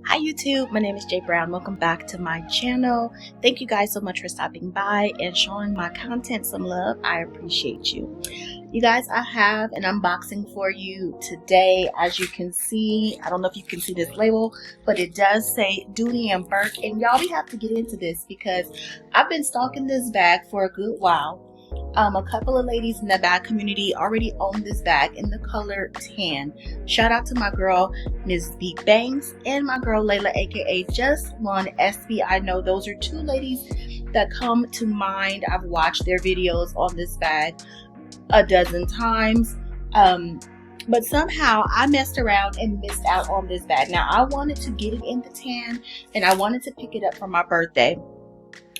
Hi YouTube, my name is Jay Brown. Welcome back to my channel. Thank you guys so much for stopping by and showing my content some love. I appreciate you. You guys, I have an unboxing for you today. As you can see, I don't know if you can see this label, but it does say Dooney and Burke. And y'all, we have to get into this because I've been stalking this bag for a good while. A couple of ladies in the bag community already own this bag in the color tan. Shout out to my girl Ms. B Banks and my girl Layla, aka Just One SB. I know those are two ladies that come to mind. I've watched their videos on this bag a dozen times, but somehow I messed around and missed out on this bag. Now I wanted to get it in the tan and I wanted to pick it up for my birthday,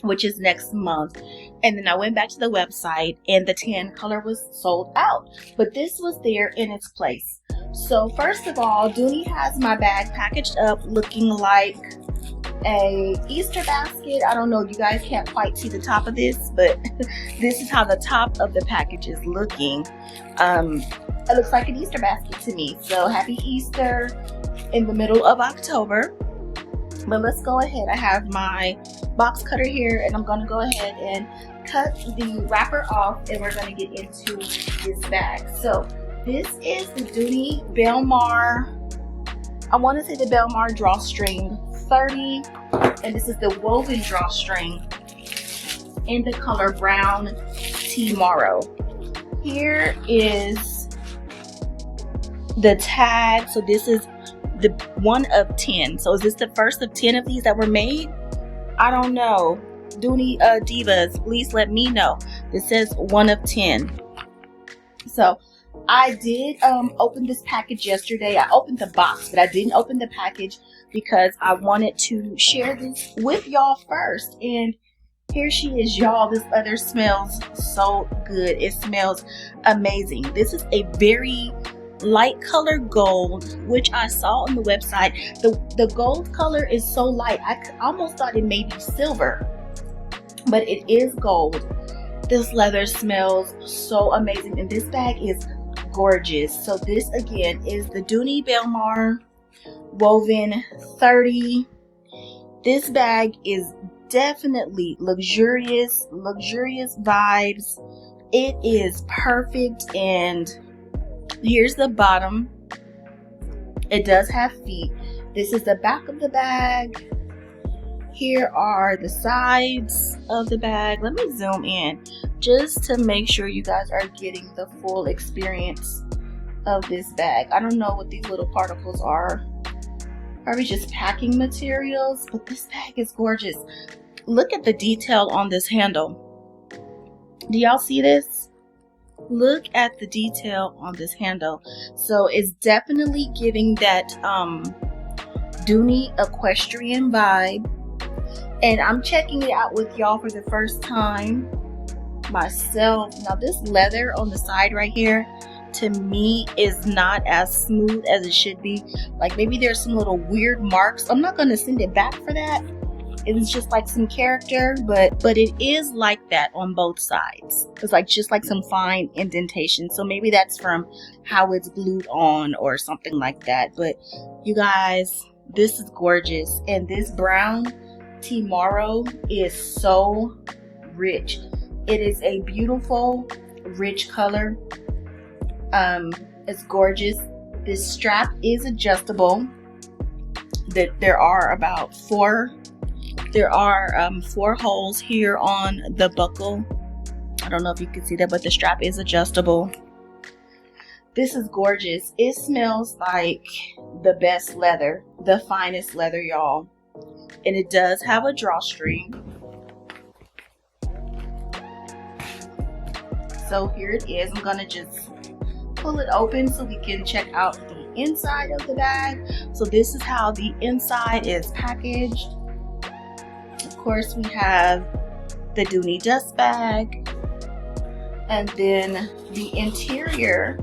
which is next month. And then I went back to the website and the tan color was sold out, but this was there in its place. So first of all, Dooney has my bag packaged up looking like a Easter basket. I don't know, you guys can't quite see the top of this, but this is how the top of the package is looking. It looks like an Easter basket to me. So happy Easter in the middle of October. But let's go ahead. I have my box cutter here and I'm going to go ahead and cut the wrapper off and we're going to get into this bag. So this is the Dooney Belmar, I want to say the Belmar drawstring 30, and this is the woven drawstring in the color brown TMoro. Here is the tag. So this is the 1 of 10. So is this the first of 10 of these that were made? I don't know. Dooney divas, please let me know. This says 1 of 10. So I did open this package yesterday. I opened the box, but I didn't open the package because I wanted to share this with y'all first. And here she is, y'all. This leather smells so good. It smells amazing. This is a very light color gold, which I saw on the website. The gold color is so light, I almost thought it may be silver, but it is gold. This leather smells so amazing, and this bag is gorgeous. So this again is the Dooney Belmar woven 30. This bag is definitely luxurious vibes. It is perfect. And here's the bottom. It does have feet. This is the back of the bag. Here are the sides of the bag. Let me zoom in just to make sure you guys are getting the full experience of this bag. I don't know what these little particles are. Probably just packing materials, but this bag is gorgeous. Look at the detail on this handle. Do y'all see this? Look at the detail on this handle. So it's definitely giving that Dooney equestrian vibe. And I'm checking it out with y'all for the first time myself. Now this leather on the side right here, to me, is not as smooth as it should be. Like maybe there's some little weird marks. I'm not going to send it back for that. It's just like some character, but it is like that on both sides. It's like just like some fine indentation. So maybe that's from how it's glued on or something like that. But you guys, this is gorgeous. And this brown TMoro is so rich. It is a beautiful, rich color. It's gorgeous. This strap is adjustable. There are about four holes here on the buckle. I don't know if you can see that, but the strap is adjustable. This is gorgeous. It smells like the best leather, the finest leather, y'all. And it does have a drawstring. So here it is. I'm gonna just pull it open so we can check out the inside of the bag. So this is how the inside is packaged. Of course, we have the Dooney dust bag, and then the interior.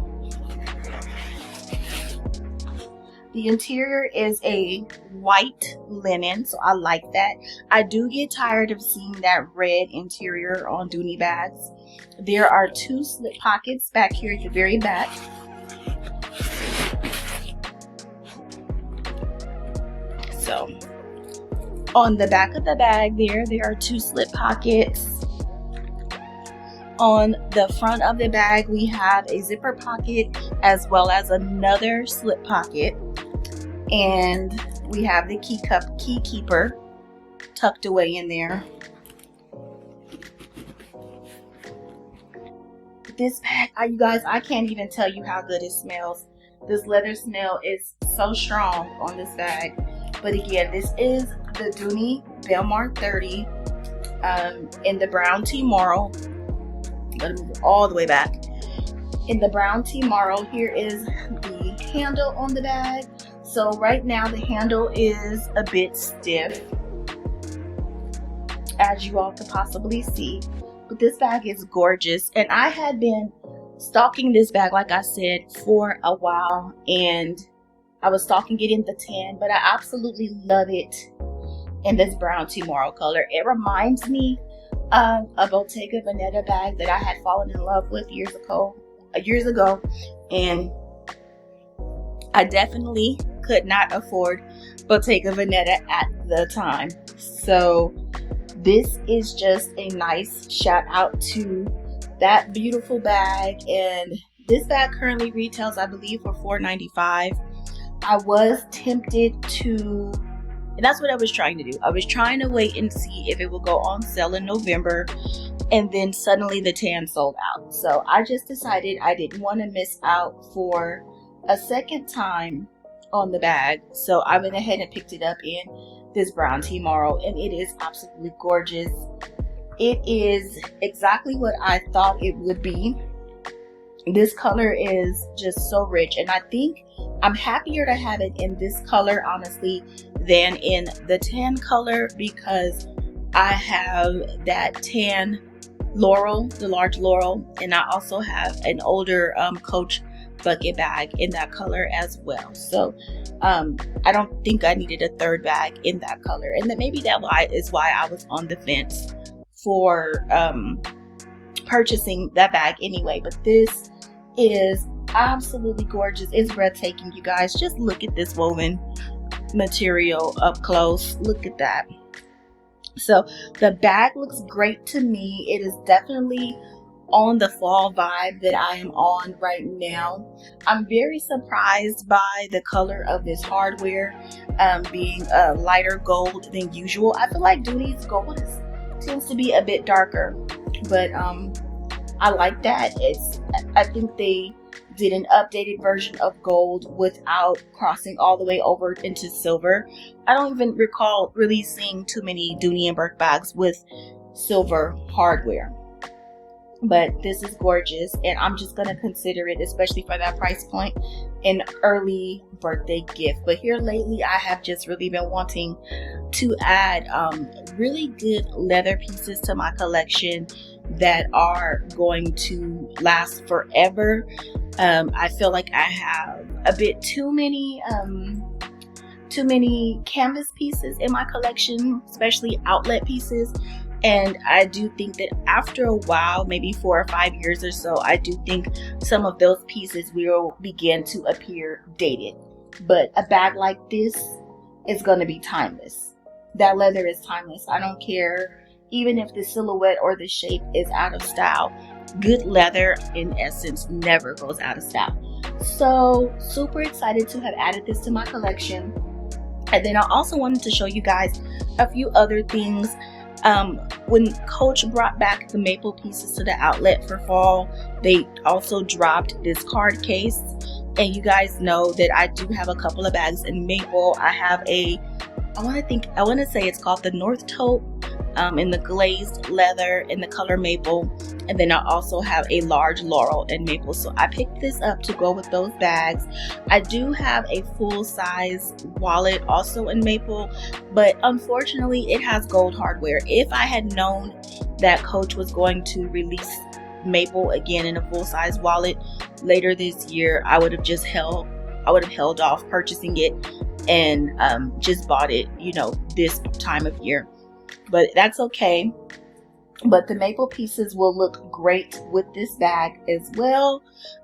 The interior is a white linen, so I like that. I do get tired of seeing that red interior on Dooney bags. There are 2 slip pockets back here at the very back. So on the back of the bag there are 2 slip pockets. On the front of the bag, we have a zipper pocket as well as another slip pocket. And we have the key keeper tucked away in there. This bag, you guys, I can't even tell you how good it smells. This leather smell is so strong on this bag. But again, this is the Dooney Belmar 30 in the brown TMoro. I'm gonna move it all the way back. In the brown TMoro, here is the handle on the bag. So right now the handle is a bit stiff, as you all can possibly see. But this bag is gorgeous, and I had been stalking this bag, like I said, for a while, and I was stalking it in the tan, but I absolutely love it in this brown TMoro color. It reminds me of a Bottega Veneta bag that I had fallen in love with years ago, and I definitely could not afford Bottega Veneta at the time. So this is just a nice shout out to that beautiful bag, and this bag currently retails, I believe, for $4.95. I was tempted to, and that's what I was trying to do. I was trying to wait and see if it would go on sale in November, and then suddenly the tan sold out. So I just decided I didn't want to miss out for a second time on the bag. So I went ahead and picked it up in this brown TMoro, and it is absolutely gorgeous. It is exactly what I thought it would be. This color is just so rich, and I think I'm happier to have it in this color, honestly, than in the tan color, because I have that tan Laurel, the large Laurel, and I also have an older Coach bucket bag in that color as well. So I don't think I needed a third bag in that color, and then maybe that is why I was on the fence for purchasing that bag anyway. But this is absolutely gorgeous. It's breathtaking, you guys. Just look at this woven material up close. Look at that. So the bag looks great to me. It is definitely on the fall vibe that I am on right now. I'm very surprised by the color of this hardware being a lighter gold than usual. I feel like Dooney's gold tends to be a bit darker, but I like that. I think they did an updated version of gold without crossing all the way over into silver. I don't even recall really seeing too many Dooney and Burke bags with silver hardware. But this is gorgeous, and I'm just going to consider it, especially for that price point, an early birthday gift. But here lately, I have just really been wanting to add really good leather pieces to my collection that are going to last forever. I feel like I have a bit too many canvas pieces in my collection, especially outlet pieces. And I do think that after a while, maybe 4 or 5 years or so, I do think some of those pieces will begin to appear dated. But a bag like this is going to be timeless. That leather is timeless. I don't care even if the silhouette or the shape is out of style. Good leather, in essence, never goes out of style. So super excited to have added this to my collection. And then I also wanted to show you guys a few other things. When Coach brought back the maple pieces to the outlet for fall, they also dropped this card case. And you guys know that I do have a couple of bags in maple. I have I want to say it's called the North Tote in the glazed leather in the color maple. And then I also have a large Laurel in maple. So I picked this up to go with those bags. I do have a full-size wallet also in maple, but unfortunately it has gold hardware. If I had known that Coach was going to release maple again in a full-size wallet later this year, I would have held off purchasing it and just bought it, this time of year. But that's okay. but the maple pieces will look great with this bag as well.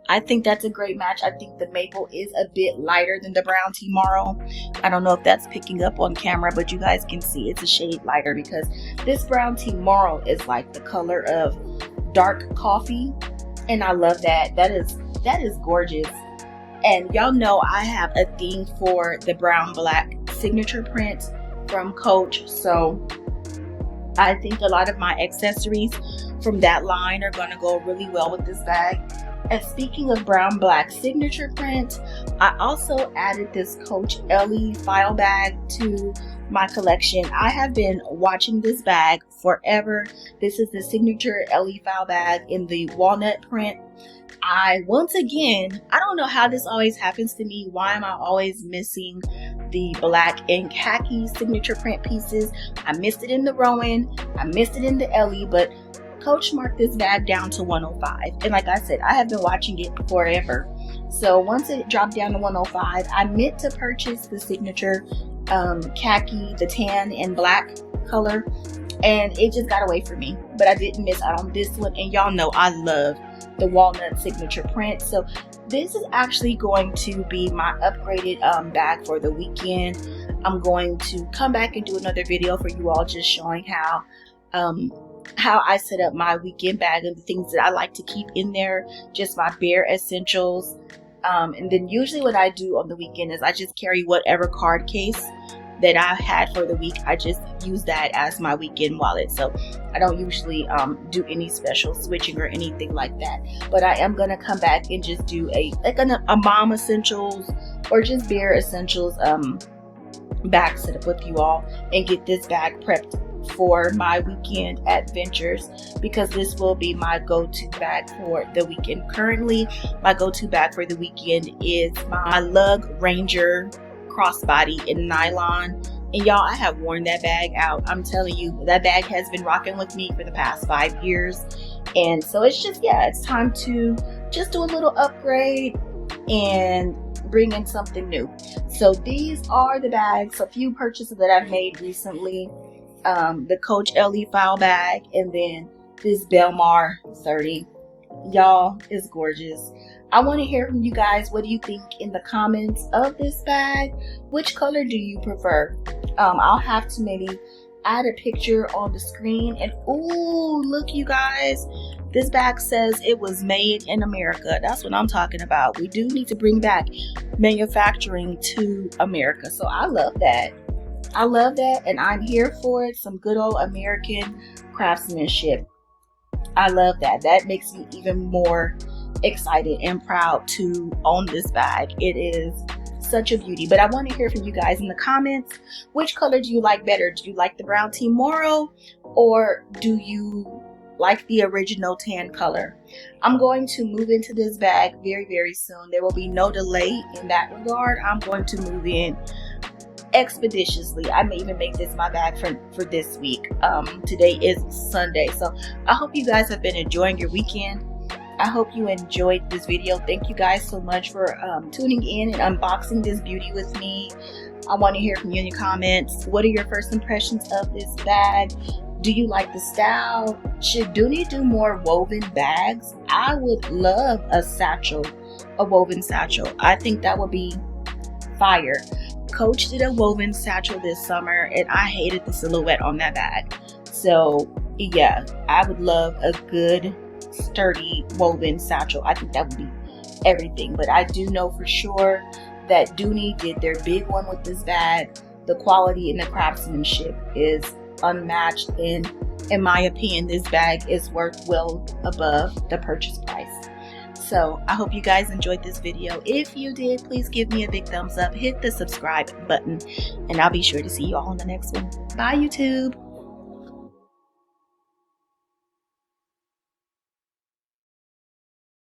I think that's a great match. I think the maple is a bit lighter than the brown TMoro. I don't know if that's picking up on camera, but you guys can see it's a shade lighter because this brown TMoro is like the color of dark coffee, and I love that. That is gorgeous. And y'all know I have a thing for the brown black signature print from Coach, so I think a lot of my accessories from that line are going to go really well with this bag. And speaking of brown black signature print, I also added this Coach Ellie file bag to my collection. I have been watching this bag forever. This is the signature Ellie file bag in the walnut print. Once again, I don't know how this always happens to me. Why am I always missing the black and khaki signature print pieces? I missed it in the Rowan, I missed it in the Ellie, but Coach marked this bag down to 105. And like I said, I have been watching it forever. So once it dropped down to 105, I meant to purchase the signature khaki, the tan and black color, and it just got away from me. But I didn't miss out on this one, and y'all know I love the walnut signature print. So this is actually going to be my upgraded bag for the weekend. I'm going to come back and do another video for you all, just showing how I set up my weekend bag and the things that I like to keep in there, just my bare essentials. And then usually what I do on the weekend is I just carry whatever card case that I had for the week. I just use that as my weekend wallet. So I don't usually do any special switching or anything like that. But I am gonna come back and just do a mom essentials or just bare essentials bag setup with you all, and get this bag prepped for my weekend adventures, because this will be my go-to bag for the weekend. Currently, my go-to bag for the weekend is my Lug Ranger crossbody in nylon, and y'all, I have worn that bag out. I'm telling you, that bag has been rocking with me for the past 5 years, and so it's just, yeah, it's time to just do a little upgrade and bring in something new. So these are the bags, a few purchases that I've made recently. The Coach Ellie file bag, and then this Belmar 30. Y'all, is gorgeous. I want to hear from you guys. What do you think in the comments of this bag? Which color do you prefer? I'll have to maybe add a picture on the screen. And ooh, look, you guys, this bag says it was made in America. That's what I'm talking about. We do need to bring back manufacturing to America. So I love that. I love that, and I'm here for it. Some good old American craftsmanship. I love that. That makes me even more excited and proud to own this bag. It is such a beauty. But I want to hear from you guys in the comments. Which color do you like better? Do you like the brown TMoro, or do you like the original tan color? I'm going to move into this bag very, very soon. There will be no delay in that regard. I'm going to move in expeditiously. I may even make this my bag for this week. Today is Sunday, so I hope you guys have been enjoying your weekend. I hope you enjoyed this video. Thank you guys so much for tuning in and unboxing this beauty with me. I want to hear from you in your comments. What are your first impressions of this bag? Do you like the style? Should Dooney do more woven bags? I would love a satchel, a woven satchel. I think that would be fire. Coach did a woven satchel this summer, and I hated the silhouette on that bag. So yeah, I would love a good sturdy woven satchel. I think that would be everything. But I do know for sure that Dooney did their big one with this bag. The quality and the craftsmanship is unmatched, and in my opinion, this bag is worth well above the purchase price. So I hope you guys enjoyed this video. If you did, please give me a big thumbs up, hit the subscribe button, and I'll be sure to see you all in the next one. Bye, YouTube.